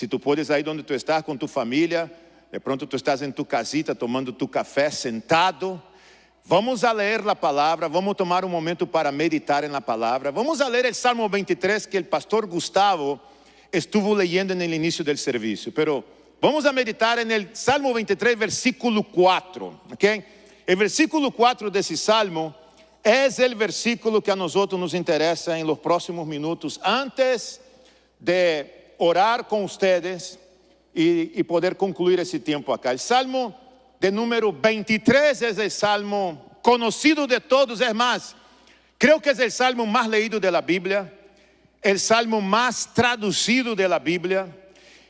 Se tu puedes aí onde tu estás com tu família, de pronto tu estás em tu casita tomando tu café sentado. Vamos a ler a palavra, vamos tomar um momento para meditar na palavra. Vamos a ler o Salmo 23 que o pastor Gustavo estuvo leyendo no início do serviço. Pero vamos a meditar no Salmo 23, versículo 4. ¿Okay? O versículo 4 desse Salmo é o versículo que a nós nos interessa em los próximos minutos, antes de orar com ustedes e poder concluir esse tempo acá. O Salmo de número 23 es el salmo conocido de todos, es más, creo que es el salmo más leído de la Biblia, el salmo más traducido de la Biblia.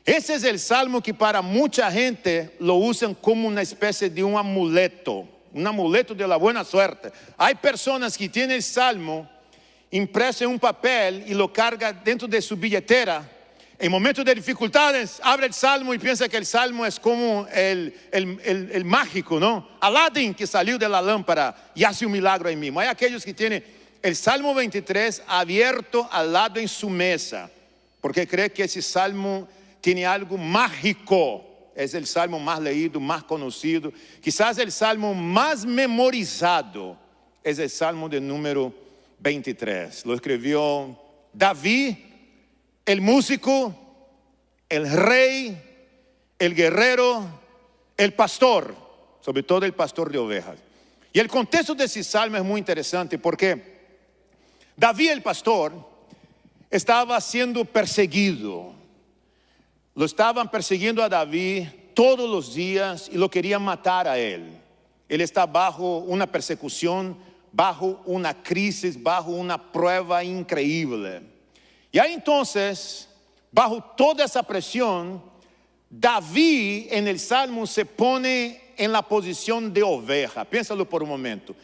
Ese es el salmo que para mucha gente lo usan como una especie de un amuleto de la buena suerte. Hay personas que tienen el salmo impreso en un papel y lo cargan dentro de su billetera. En momentos de dificultades, abre el salmo y piensa que el salmo es como el mágico, ¿no? Aladdin que salió de la lámpara y hace un milagro ahí mismo. Hay aquellos que tienen el Salmo 23 abierto al lado en su mesa, porque creen que ese salmo tiene algo mágico. Es el salmo más leído, más conocido. Quizás el salmo más memorizado es el salmo de número 23. Lo escribió David, el músico, el rey, el guerrero, el pastor, sobre todo el pastor de ovejas. Y el contexto de ese salmo es muy interesante porque David, el pastor, estaba siendo perseguido. Lo estaban persiguiendo a David todos los días y lo querían matar a él. Él está bajo una persecución, bajo una crisis, bajo una prueba increíble. Y ahí entonces, bajo toda esa presión, David en el Salmo se pone en la posición de oveja. Piénsalo por un momento.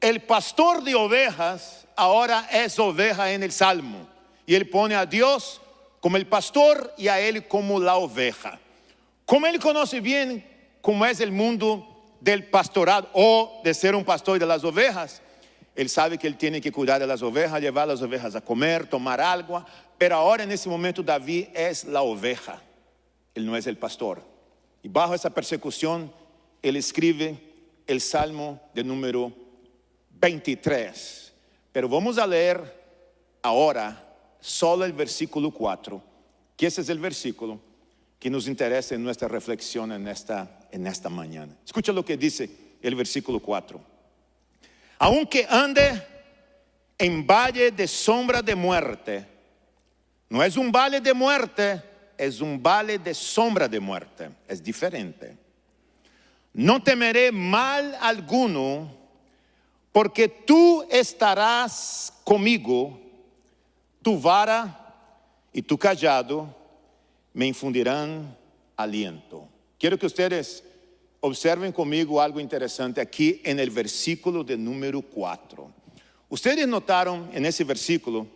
El pastor de ovejas ahora es oveja en el Salmo. Y él pone a Dios como el pastor y a él como la oveja. Como él conoce bien cómo es el mundo del pastorado o de ser un pastor de las ovejas, él sabe que él tiene que cuidar de las ovejas, llevar las ovejas a comer, tomar agua. Pero ahora en ese momento David es la oveja, él no es el pastor. Y bajo esa persecución, él escribe el Salmo de número 23. Pero vamos a leer ahora solo el versículo 4, que ese es el versículo que nos interesa en nuestra reflexión en esta mañana. Escucha lo que dice el versículo 4. Aunque ande en valle de sombra de muerte, no es un valle de muerte, es un valle de sombra de muerte, es diferente. No temeré mal alguno, porque tú estarás conmigo, tu vara y tu callado me infundirán aliento. Quiero que ustedes observen conmigo algo interesante aquí en el versículo de número 4. Ustedes notaron en ese versículo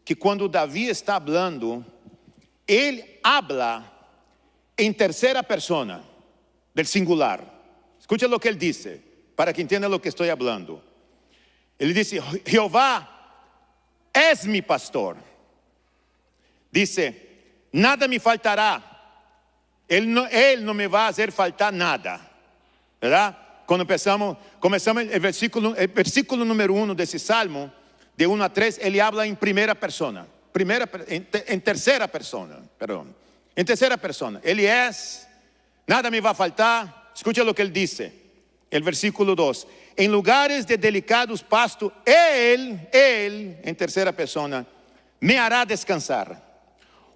que cuando David está hablando, él habla en tercera persona del singular. Escucha lo que él dice para que entiendan lo que estoy hablando. Él dice: Jehová es mi pastor. Dice: nada me faltará. Él no me va a hacer faltar nada. ¿Verdad? Cuando comenzamos el versículo número 1 de ese salmo, de 1 a 3, él habla en primera persona. En tercera persona, perdón. En tercera persona. Él es, nada me va a faltar. Escucha lo que él dice. El versículo 2. En lugares de delicados pastos, él, en tercera persona, me hará descansar.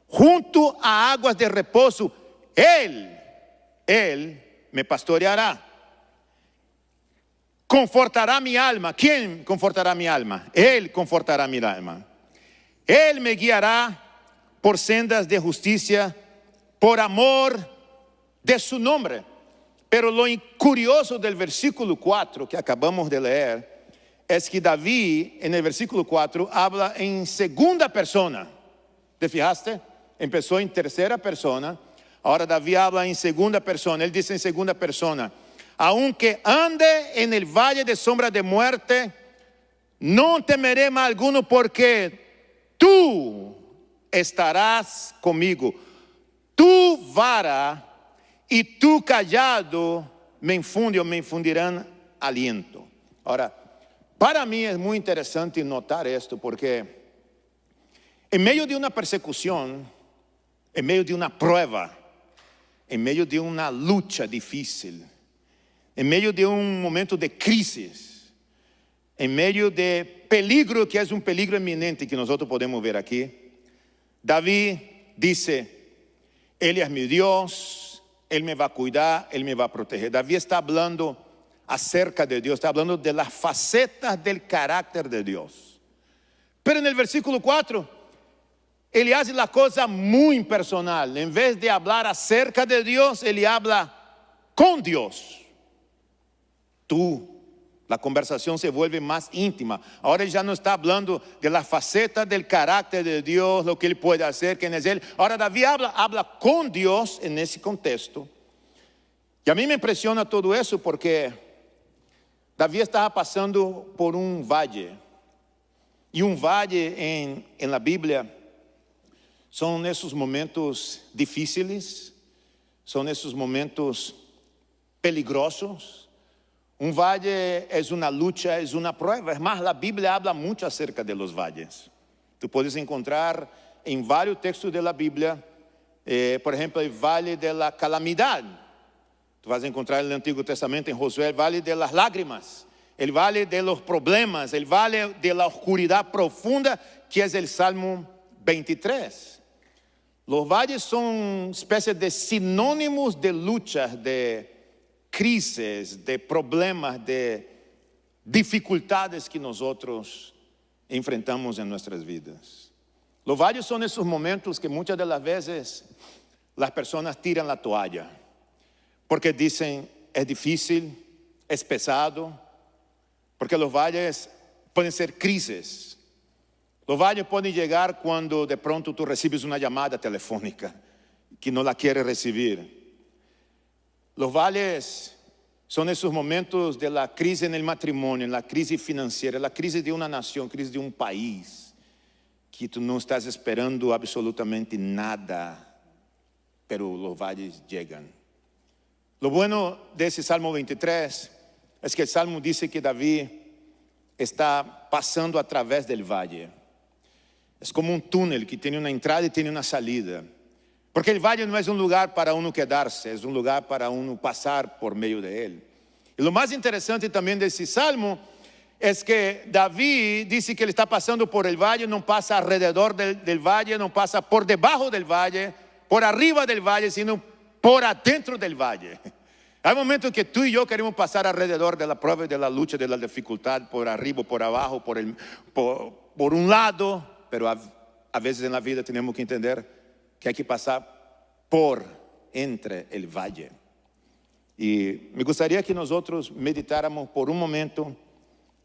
Junto a aguas de reposo, él me pastoreará. Confortará mi alma. ¿Quién confortará mi alma? Él confortará mi alma. Él me guiará por sendas de justicia, por amor de su nombre. Pero lo curioso del versículo 4 que acabamos de leer es que David en el versículo 4 habla en segunda persona. ¿Te fijaste? Empezó en tercera persona. Ahora David habla en segunda persona. Él dice en segunda persona: aunque ande en el valle de sombra de muerte, no temeré mal alguno, porque tú estarás conmigo. tu vara y tu callado me infunde o me infundirán aliento. Ahora, para mí es muy interesante notar esto porque en medio de una persecución, en medio de una prueba, en medio de una lucha difícil, en medio de un momento de crisis, en medio de peligro que es un peligro eminente que nosotros podemos ver aquí, David dice, Él es mi Dios, Él me va a cuidar, Él me va a proteger. David está hablando acerca de Dios, está hablando de las facetas del carácter de Dios. Pero en el versículo 4, Él hace la cosa muy impersonal. En vez de hablar acerca de Dios, Él habla con Dios. La conversación se vuelve más íntima. Ahora Él ya no está hablando de la faceta del carácter de Dios, lo que Él puede hacer, quién es Él. Ahora David habla con Dios en ese contexto. Y a mí me impresiona todo eso porque David estaba pasando por un valle. Y un valle en la Biblia son esos momentos difíciles, son esos momentos peligrosos. Un valle es una lucha, es una prueba. Es más, la Biblia habla mucho acerca de los valles. Tú puedes encontrar en varios textos de la Biblia, por ejemplo, el valle de la calamidad. Tú vas a encontrar en el Antiguo Testamento, en Josué, el valle de las lágrimas, el valle de los problemas, el valle de la oscuridad profunda, que es el Salmo 23. Los valles son especies de sinónimos de luchas, de crisis, de problemas, de dificultades que nosotros enfrentamos en nuestras vidas. Los valles son esos momentos que muchas de las veces las personas tiran la toalla, porque dicen, es difícil, es pesado, porque los valles pueden ser crisis. Los valles pueden llegar cuando de pronto tú recibes una llamada telefónica que no la quieres recibir. Los valles son esos momentos de la crisis en el matrimonio, en la crisis financiera, la crisis de una nación, crisis de un país, que tú no estás esperando absolutamente nada, pero los valles llegan. Lo bueno de ese Salmo 23 es que el Salmo dice que David está pasando a través del valle. Es como un túnel que tiene una entrada y tiene una salida. Porque el valle no es un lugar para uno quedarse, es un lugar para uno pasar por medio de él. Y lo más interesante también de ese salmo es que David dice que él está pasando por el valle, no pasa alrededor del valle, no pasa por debajo del valle, por arriba del valle, sino por adentro del valle. Hay momentos que tú y yo queremos pasar alrededor de la prueba, de la lucha, de la dificultad, por arriba, por abajo, por un lado, pero a veces en la vida tenemos que entender que hay que pasar por entre el valle. Y me gustaría que nosotros meditáramos por un momento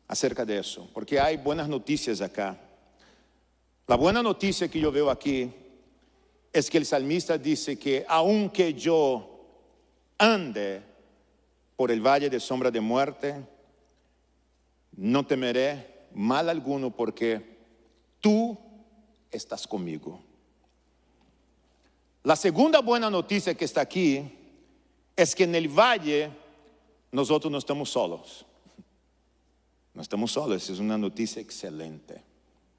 acerca de eso, porque hay buenas noticias acá. La buena noticia que yo veo aquí es que el salmista dice que aunque yo ande por el valle de sombra de muerte, no temeré mal alguno porque tú estás conmigo. La segunda buena noticia que está aquí es que en el valle nosotros no estamos solos. No estamos solos, es una noticia excelente.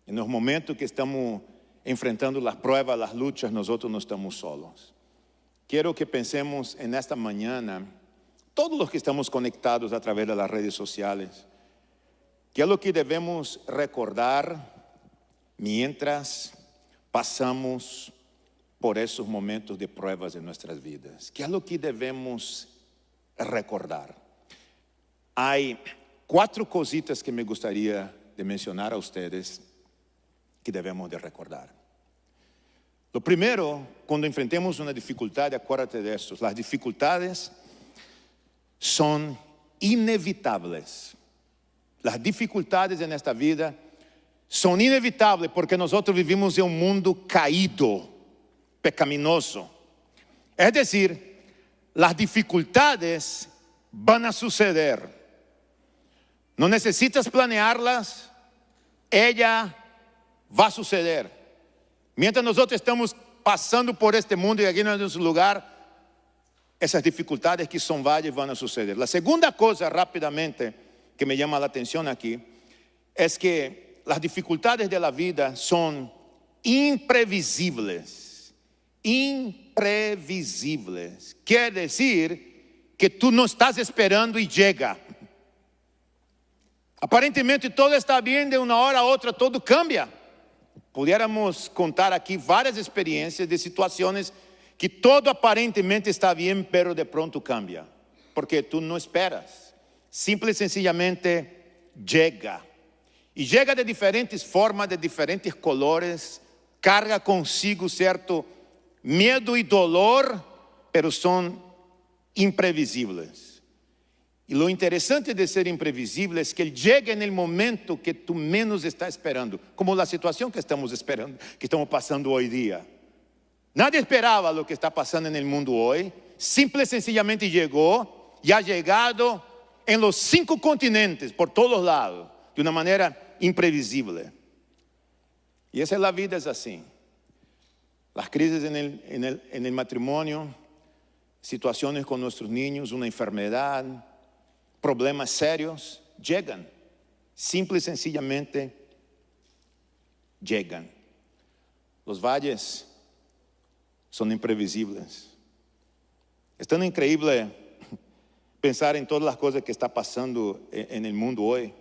En los momentos que estamos enfrentando las pruebas, las luchas, nosotros no estamos solos. Quiero que pensemos en esta mañana, todos los que estamos conectados a través de las redes sociales, que es lo que debemos recordar mientras pasamos por esos momentos de pruebas en nuestras vidas. ¿Qué es lo que debemos recordar? Hay 4 cositas que me gustaría de mencionar a ustedes que debemos de recordar. Lo primero, cuando enfrentemos una dificultad, acuérdate de esto: las dificultades son inevitables. Las dificultades en esta vida son inevitables porque nosotros vivimos en un mundo caído, pecaminoso. Es decir, las dificultades van a suceder. No necesitas planearlas, ella va a suceder. Mientras nosotros estamos passando por este mundo e aqui no nosso lugar, essas dificuldades que são várias vão a suceder. A segunda coisa, rapidamente, que me llama a atenção aqui, é que as dificuldades da vida são imprevisíveis. Imprevisíveis. Quer dizer que tu não estás esperando e chega. Aparentemente todo está bem, de uma hora a outra todo cambia. Pudiéramos contar aqui várias experiências de situações que todo aparentemente está bem, pero de pronto cambia. Porque tu não esperas. Simple e sencillamente chega. E chega de diferentes formas, de diferentes colores, carga consigo certo medo e dolor, pero são imprevisíveis. E o interessante de ser imprevisível é que ele chega no momento que tu menos está esperando, como a situação que estamos esperando, que estamos passando hoje dia. Nadie esperava o que está passando no mundo hoje, simple e sencillamente chegou e ha chegado em los 5 continentes, por todos lados, de uma maneira imprevisível. E essa é a vida, é assim. As crises en el matrimônio, situações com nossos niños, uma enfermidade, problemas sérios, chegam. Simple e sencillamente chegam. Os valles são imprevisíveis. É tão incrível pensar em todas as coisas que está passando no mundo hoje,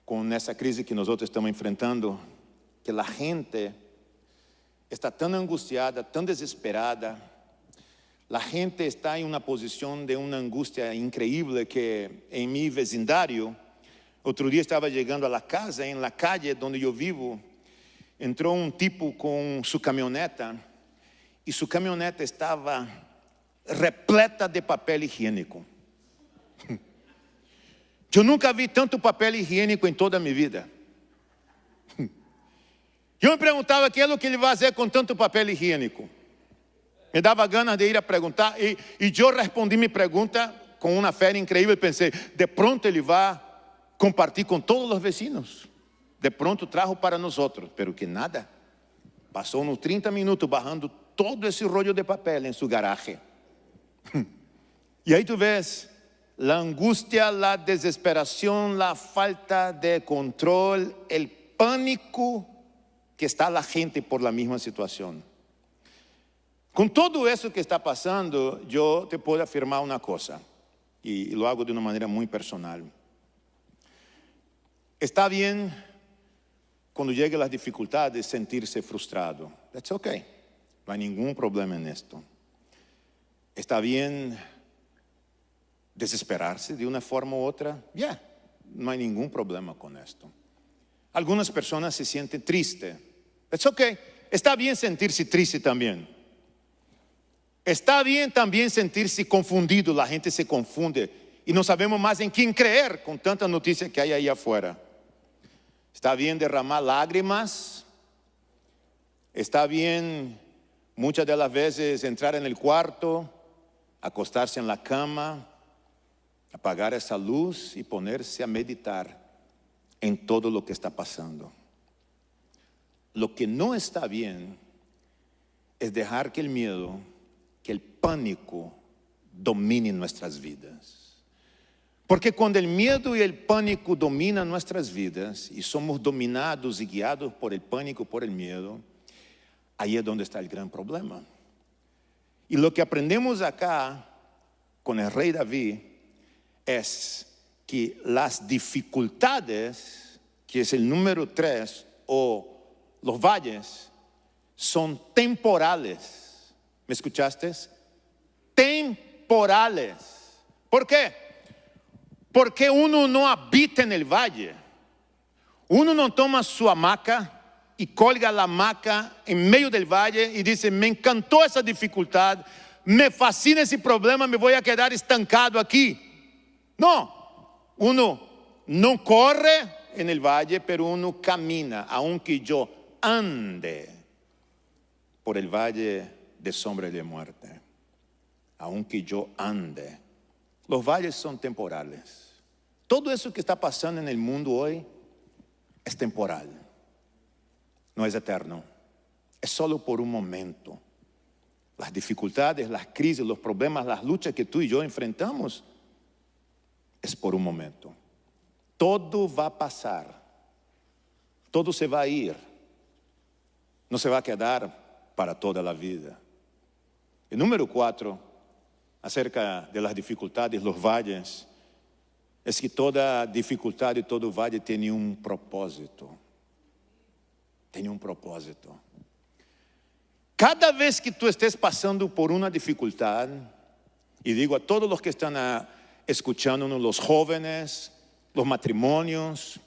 com essa crise que nós estamos enfrentando, que a gente está tão angustiada, tão desesperada. A gente está em uma posição de uma angústia incrível que em meu vecindário, outro dia estava chegando a casa, em la calle onde eu vivo, entrou um tipo com sua caminhoneta e sua caminhoneta estava repleta de papel higiênico. Eu nunca vi tanto papel higiênico em toda a minha vida. Eu me perguntava o que é o que ele vai fazer com tanto papel higiênico. Me dava ganas de ir a perguntar e eu respondi minha pergunta com uma fé incrível. Pensei, de pronto ele vai compartilhar com todos os vecinos. De pronto trajo para nós outros, pero que nada. Passou uns 30 minutos barrando todo esse rollo de papel em seu garaje. E aí tu vês a angústia, a desesperação, a falta de controle, o pânico que está a gente por la mesma situação. Com todo isso que está passando, eu te posso afirmar uma coisa, e lo hago de uma maneira muito personal. Está bem, quando chegam as dificuldades, sentir-se frustrado. That's okay. Não há nenhum problema nisto. Está bem desesperar-se de uma forma ou outra. Não há nenhum problema com isto. Algumas pessoas se sentem tristes. It's okay. Está bem sentir-se triste também. Está bem também sentir-se confundido. A gente se confunde e não sabemos mais em quem crer com tanta notícia que há aí afuera. Está bem derramar lágrimas. Está bem, muitas das vezes, entrar no quarto, acostar-se na cama, apagar essa luz e poner-se a meditar em todo o que está passando. Lo que não está bem é deixar que o medo, que o pânico domine nossas vidas. Porque quando o medo e o pânico dominam nossas vidas e somos dominados e guiados por el pânico, por el medo, aí é onde está o grande problema. E lo que aprendemos acá com o rei Davi é que as dificuldades, que é o número 3, ou los valles, são temporales. ¿Me escuchaste? Temporales. ¿Por quê? Porque uno não habita no valle. Uno não toma sua hamaca e colga a hamaca em meio do valle e diz: me encantou essa dificuldade, me fascina esse problema, me vou a quedar estancado aqui. Não. Uno não corre no valle, pero uno camina, aunque eu ande por el valle de sombra de muerte. Aunque eu ande. Los valles são temporales. Todo isso que está passando no mundo hoje é temporal. Não é eterno. es solo por un momento. Las dificultades, las crisis, los problemas, las luchas que tú y yo enfrentamos, es por un momento. Todo va a pasar. Todo se va a ir. No se va a quedar para toda la vida. El número 4, acerca de las dificultades, los valles, es que toda dificultad y todo valle tiene un propósito. Tiene un propósito. Cada vez que tú estés pasando por una dificultad, y digo a todos los que están escuchándonos, los jóvenes, los matrimonios,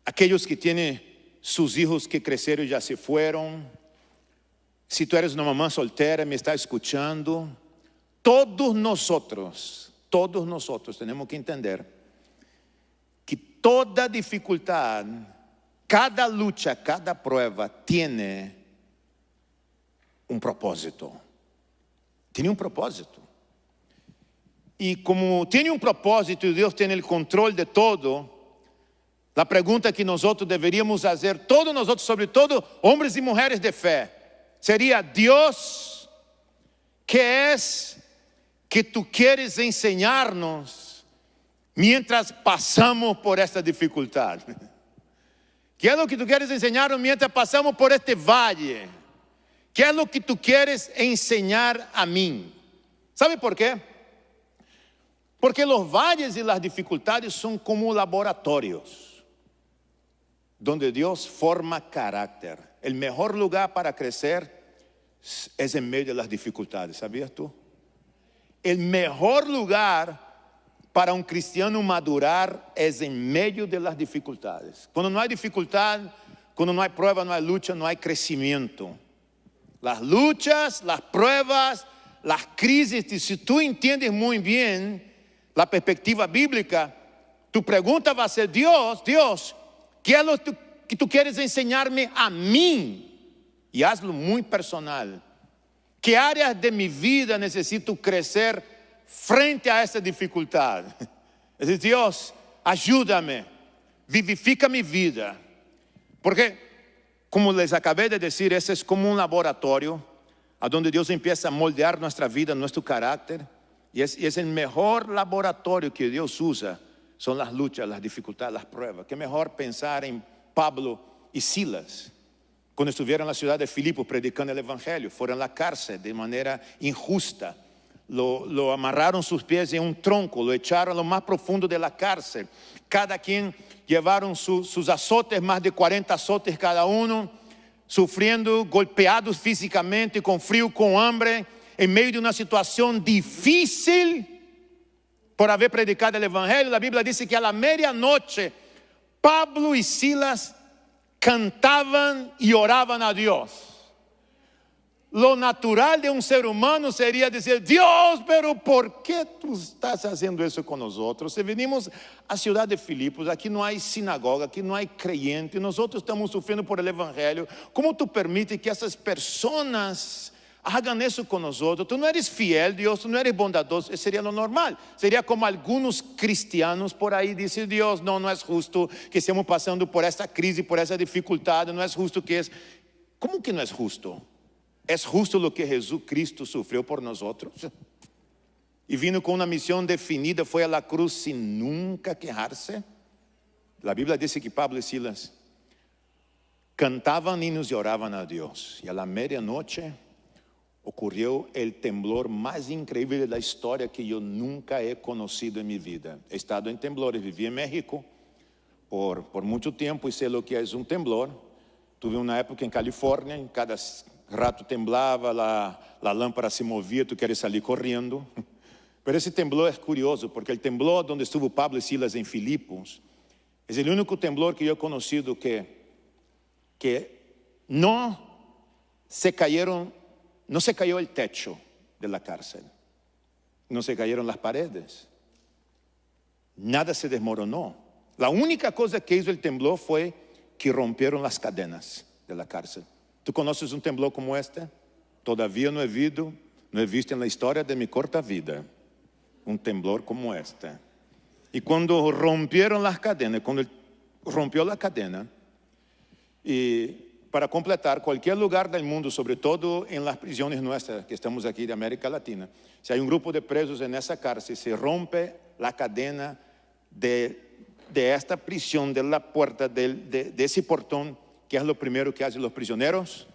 aquellos que tienen sus hijos que crecieron y ya se fueron, si tú eres una mamá soltera y me estás escuchando, todos nosotros tenemos que entender que toda dificultad, cada lucha, cada prueba tiene un propósito. Tiene un propósito. Y como tiene un propósito y Dios tiene el control de todo, la pregunta que nosotros deberíamos hacer, todos nosotros, sobre todo hombres y mujeres de fe, sería: Dios, ¿qué es que tú quieres enseñarnos mientras pasamos por esta dificultad? ¿Qué es lo que tú quieres enseñarnos mientras pasamos por este valle? ¿Qué es lo que tú quieres enseñar a mí? ¿Sabe por qué? Porque los valles y las dificultades son como laboratorios donde Dios forma carácter. El mejor lugar para crecer es en medio de las dificultades, ¿sabías tú? El mejor lugar para un cristiano madurar es en medio de las dificultades. Cuando no hay dificultad, cuando no hay prueba, no hay lucha, no hay crecimiento. Las luchas, las pruebas, las crisis, y si tú entiendes muy bien la perspectiva bíblica, tu pregunta va a ser: Dios, ¿qué es lo que tú quieres enseñarme a mí? Y hazlo muy personal. ¿Qué áreas de mi vida necesito crecer frente a esta dificultad? Es decir, Dios, ayúdame, vivifica mi vida. Porque, como les acabé de decir, ese es como un laboratorio a donde Dios empieza a moldear nuestra vida, nuestro carácter. Y es el mejor laboratorio que Dios usa. Son las luchas, las dificultades, las pruebas. Qué mejor pensar en Pablo y Silas, cuando estuvieron en la ciudad de Filipos predicando el evangelio. Fueron a la cárcel de manera injusta. Lo amarraron sus pies en un tronco, lo echaron a lo más profundo de la cárcel. Cada quien llevaron sus azotes, más de 40 azotes cada uno, sufriendo, golpeados físicamente, con frío, con hambre, en medio de una situación difícil por haber predicado el evangelio. La Biblia dice que a la medianoche Pablo y Silas cantaban y oraban a Dios. Lo natural de un ser humano sería decir: Dios, pero ¿por qué tú estás haciendo eso con nosotros? Si venimos a ciudad de Filipos, aquí no hay sinagoga, aquí no hay creyente, nosotros estamos sufriendo por el evangelio. ¿Cómo tú permites que esas personas hagan eso con nosotros? Tú no eres fiel, Dios, tú no eres bondadoso. Eso sería lo normal. Sería como algunos cristianos por ahí dicen: Dios, no es justo que estemos pasando por esta crisis, por esa dificultad. No es justo que es. ¿Cómo que no es justo? ¿Es justo lo que Jesucristo sufrió por nosotros? Y vino con una misión definida, fue a la cruz sin nunca quejarse. La Biblia dice que Pablo y Silas cantaban himnos y oraban a Dios. Y a la medianoche ocurrió el temblor más increíble de la historia que yo nunca he conocido en mi vida. He estado en temblores, viví en México por mucho tiempo y sé lo que es un temblor. Tuve una época en California, en cada rato temblava, la lámpara se movia, tu queres salir correndo. Pero esse temblor é curioso, porque o temblor onde estuvo Pablo e Silas em Filipos é o único temblor que eu he conocido que não se cayó el techo de la cárcel, no se cayeron las paredes, nada se desmoronó. La única cosa que hizo el temblor fue que rompieron las cadenas de la cárcel. ¿Tú conoces un temblor como este? Todavía no he visto en la historia de mi corta vida un temblor como este. Y cuando rompieron las cadenas, cuando rompió la cadena, y para completar, cualquier lugar del mundo, sobre todo en las prisiones nuestras, que estamos aquí de América Latina, si hay un grupo de presos en esa cárcel, se rompe la cadena de esta prisión, de la puerta, de ese portón, ¿qué es lo primero que hacen los prisioneros?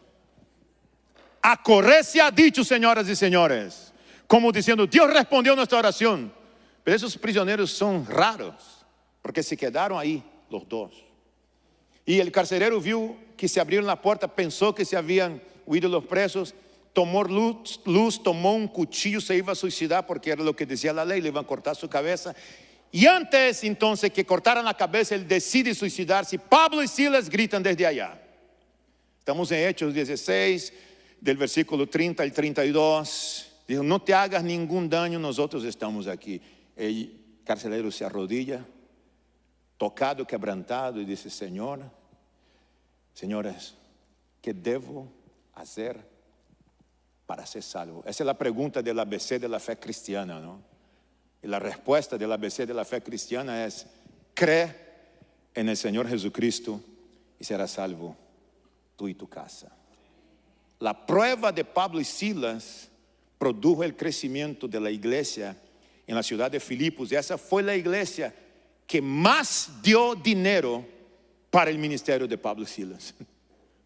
A correr se ha dicho, señoras y señores, como diciendo, Dios respondió a nuestra oración. Pero esos prisioneros son raros, porque se quedaron ahí los dos. Y el carcelero vio que se abrieron la puerta, pensó que se habían huido los presos, tomó luz, tomó un cuchillo, se iba a suicidar porque era lo que decía la ley, le iban a cortar su cabeza. Y antes entonces que cortaran la cabeza, él decide suicidarse. Pablo y Silas gritan desde allá. Estamos en Hechos 16, del versículo 30 al 32. Dijo, no te hagas ningún daño, nosotros estamos aquí. El carcelero se arrodilla, tocado, quebrantado, y dice, señores, ¿qué debo hacer para ser salvo? Esa es la pregunta del ABC de la fe cristiana, ¿no? Y la respuesta del ABC de la fe cristiana es, cree en el Señor Jesucristo y serás salvo tú y tu casa. La prueba de Pablo y Silas produjo el crecimiento de la iglesia en la ciudad de Filipos. Y esa fue la iglesia que más dio dinero para el ministerio de Pablo y Silas.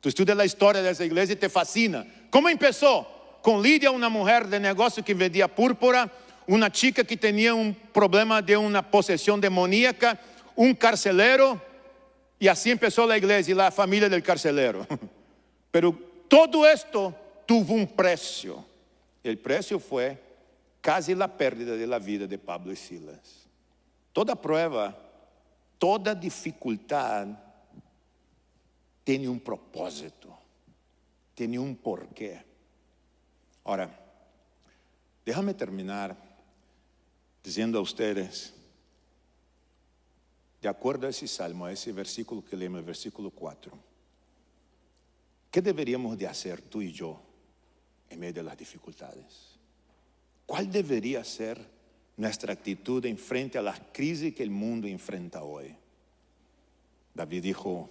Tú estudias la historia de esa iglesia y te fascina. ¿Cómo empezó? Con Lidia, una mujer de negocio que vendía púrpura, una chica que tenía un problema de una posesión demoníaca, un carcelero, y así empezó la iglesia y la familia del carcelero. Pero todo esto tuvo un precio. El precio fue casi la pérdida de la vida de Pablo y Silas. Toda prueba, toda dificultad tiene un propósito, tiene un porqué. Ahora, déjame terminar diciendo a ustedes, de acuerdo a ese salmo, a ese versículo que leemos, el versículo 4, ¿qué deberíamos de hacer tú y yo en medio de las dificultades? ¿Cuál debería ser nuestra actitud en frente a las crisis que el mundo enfrenta hoy? David dijo,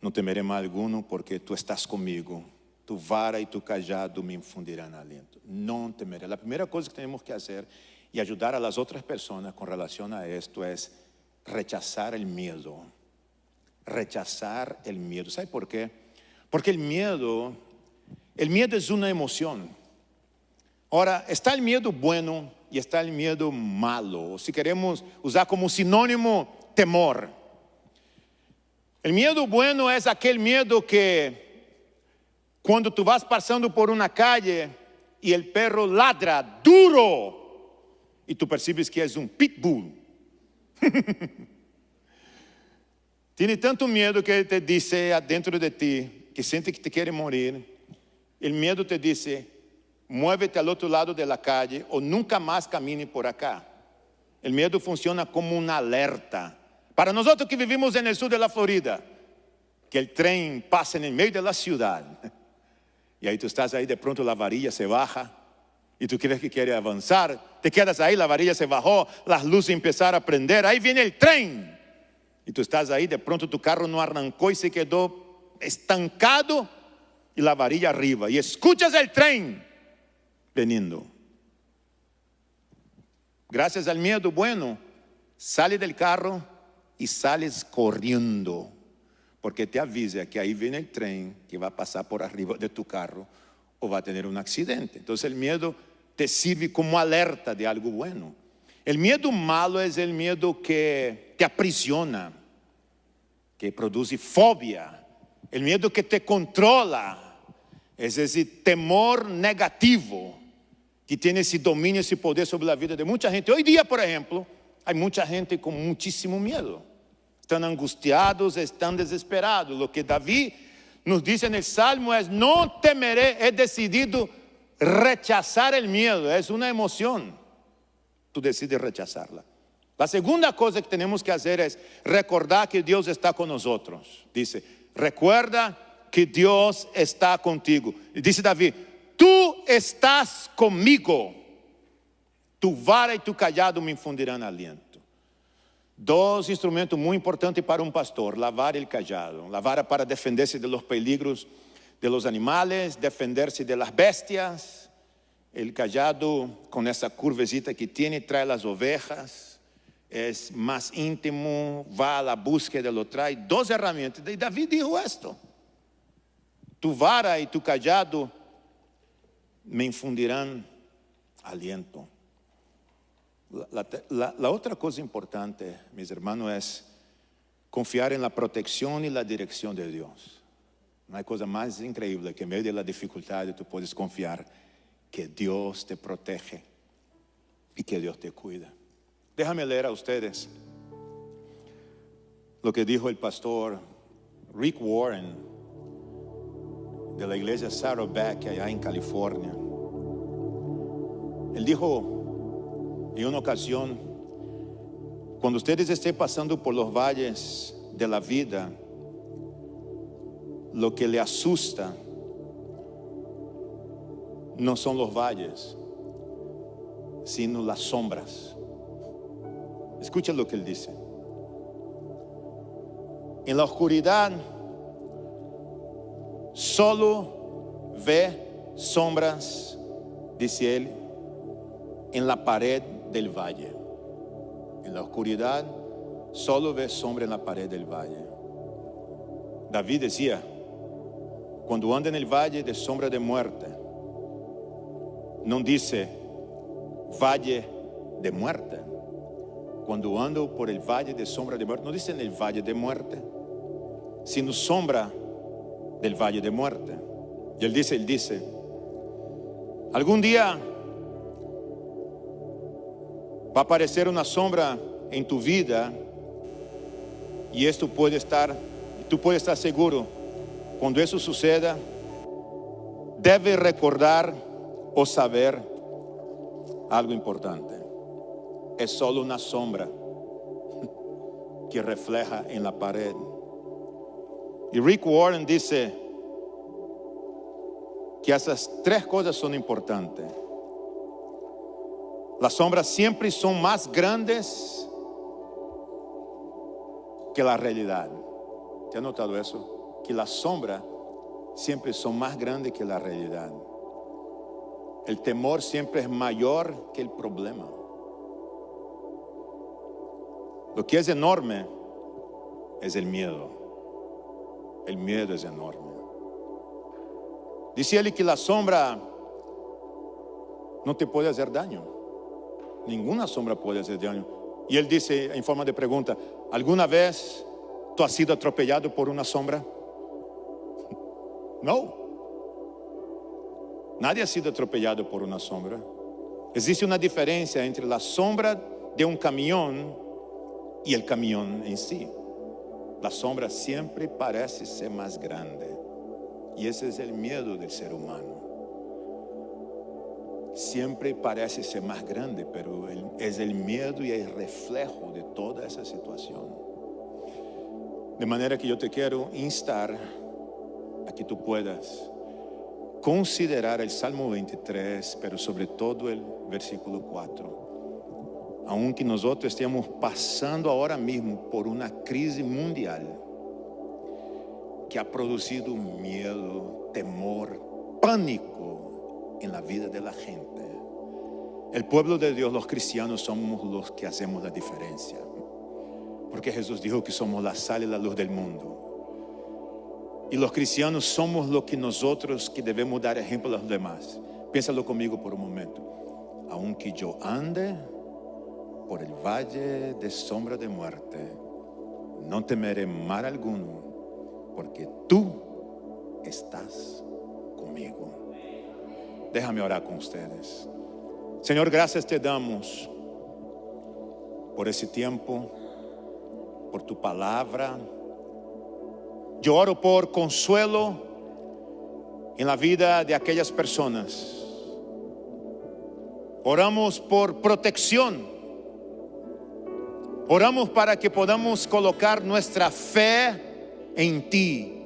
no temeré mal alguno porque tú estás conmigo, tu vara y tu cajado me infundirán aliento. No temeré. La primera cosa que tenemos que hacer y ayudar a las otras personas con relación a esto es rechazar el miedo. Rechazar el miedo. ¿Sabe por qué? Porque el miedo es una emoción. Ahora, está el miedo bueno y está el miedo malo. Si queremos usar como sinónimo, temor. El miedo bueno es aquel miedo que cuando tú vas pasando por una calle y el perro ladra duro y tú percibes que es un pitbull. Tiene tanto miedo que te dice adentro de ti, que siente que te quiere morir. El miedo te dice, muévete al otro lado de la calle o nunca más camine por acá. El miedo funciona como una alerta. Para nosotros que vivimos en el sur de la Florida, que el tren pasa en el medio de la ciudad. Y ahí tú estás ahí, de pronto la varilla se baja. Y tú crees que quiere avanzar. Te quedas ahí, la varilla se bajó, las luces empezaron a prender. Ahí viene el tren. Y tú estás ahí, de pronto tu carro no arrancó y se quedó estancado. Y la varilla arriba. Y escuchas el tren veniendo. Gracias al miedo bueno, sales del carro y sales corriendo. Porque te avisa que ahí viene el tren que va a pasar por arriba de tu carro o va a tener un accidente. Entonces el miedo te sirve como alerta de algo bueno. El miedo malo es el miedo que te aprisiona, que produce fobia. El miedo que te controla. Es ese temor negativo que tiene ese dominio, ese poder sobre la vida de mucha gente. Hoy día, por ejemplo, hay mucha gente con muchísimo miedo. Están angustiados, están desesperados. Lo que David nos dice en el Salmo es, no temeré, he decidido rechazar el miedo. Es una emoción. Tú decides rechazarla. La segunda cosa que tenemos que hacer es recordar que Dios está con nosotros. Dice, recuerda que Dios está contigo. Y dice David, tú estás conmigo. Tu vara y tu cajado me infundirán aliento. Dos instrumentos muy importantes para un pastor: la vara y el callado. La vara para defenderse de los peligros de los animales, defenderse de las bestias. El callado, con esa curvecita que tiene, trae las ovejas. Es más íntimo, va a la búsqueda, lo trae. Dos herramientas. Y David dijo esto: tu vara y tu callado me infundirán aliento. La otra cosa importante, mis hermanos, es confiar en la protección y la dirección de Dios. No hay cosa más increíble que en medio de la dificultad tú puedes confiar que Dios te protege y que Dios te cuida. Déjame leer a ustedes lo que dijo el pastor Rick Warren de la iglesia Saddleback allá en California. Él dijo en una ocasión: cuando ustedes estén pasando por los valles de la vida, lo que le asusta no son los valles, sino las sombras. Escucha lo que él dice: en la oscuridad solo ve sombras, dice él, en la pared del valle. En la oscuridad solo ve sombra en la pared del valle. David decía: cuando anda en el valle de sombra de muerte, no dice valle de muerte. Cuando ando por el valle de sombra de muerte, no dice en el valle de muerte, sino sombra del valle de muerte. Y él dice, algún día va a aparecer una sombra en tu vida, y tú puedes estar seguro, cuando eso suceda, debes recordar o saber algo importante: es solo una sombra que refleja en la pared. Y Rick Warren dice que esas tres cosas son importantes. Las sombras siempre son más grandes que la realidad. ¿Te has notado eso? Que las sombras siempre son más grandes que la realidad. El temor siempre es mayor que el problema. Lo que es enorme es el miedo. El miedo es enorme. Dice él que la sombra no te puede hacer daño. Ninguna sombra puede hacer daño. Y él dice en forma de pregunta: ¿alguna vez tú has sido atropellado por una sombra? No. Nadie ha sido atropellado por una sombra. Existe una diferencia entre la sombra de un camión y el camión en sí. La sombra siempre parece ser más grande. Y ese es el miedo del ser humano. Siempre parece ser más grande, pero es el miedo y el reflejo de toda esa situación. De manera que yo te quiero instar a que tú puedas considerar el Salmo 23, pero sobre todo el versículo 4. Aunque nosotros estemos pasando ahora mismo por una crisis mundial que ha producido miedo, temor, pánico en la vida de la gente, el pueblo de Dios, los cristianos, somos los que hacemos la diferencia. Porque Jesús dijo que somos la sal y la luz del mundo. Y los cristianos somos lo que nosotros que debemos dar ejemplo a los demás. Piénsalo conmigo por un momento. Aunque yo ande por el valle de sombra de muerte, no temeré mal alguno, porque tú estás conmigo. Déjame orar con ustedes. Señor, gracias te damos por ese tiempo, por tu palabra. Yo oro por consuelo en la vida de aquellas personas. Oramos por protección. Oramos para que podamos colocar nuestra fe en ti.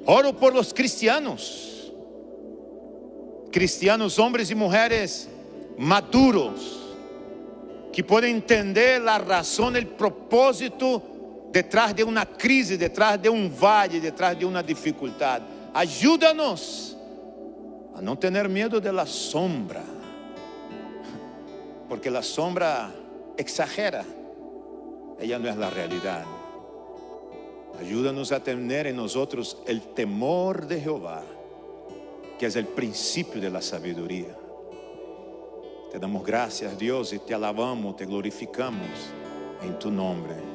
Oro por los cristianos, hombres y mujeres maduros, que pueden entender la razón, el propósito detrás de una crisis, detrás de un valle, detrás de una dificultad. Ayúdanos a no tener miedo de la sombra, porque la sombra exagera, ella no es la realidad. Ayúdanos a tener en nosotros el temor de Jehová, que es el principio de la sabiduría. Te damos gracias, Dios, y te alabamos, te glorificamos en tu nombre.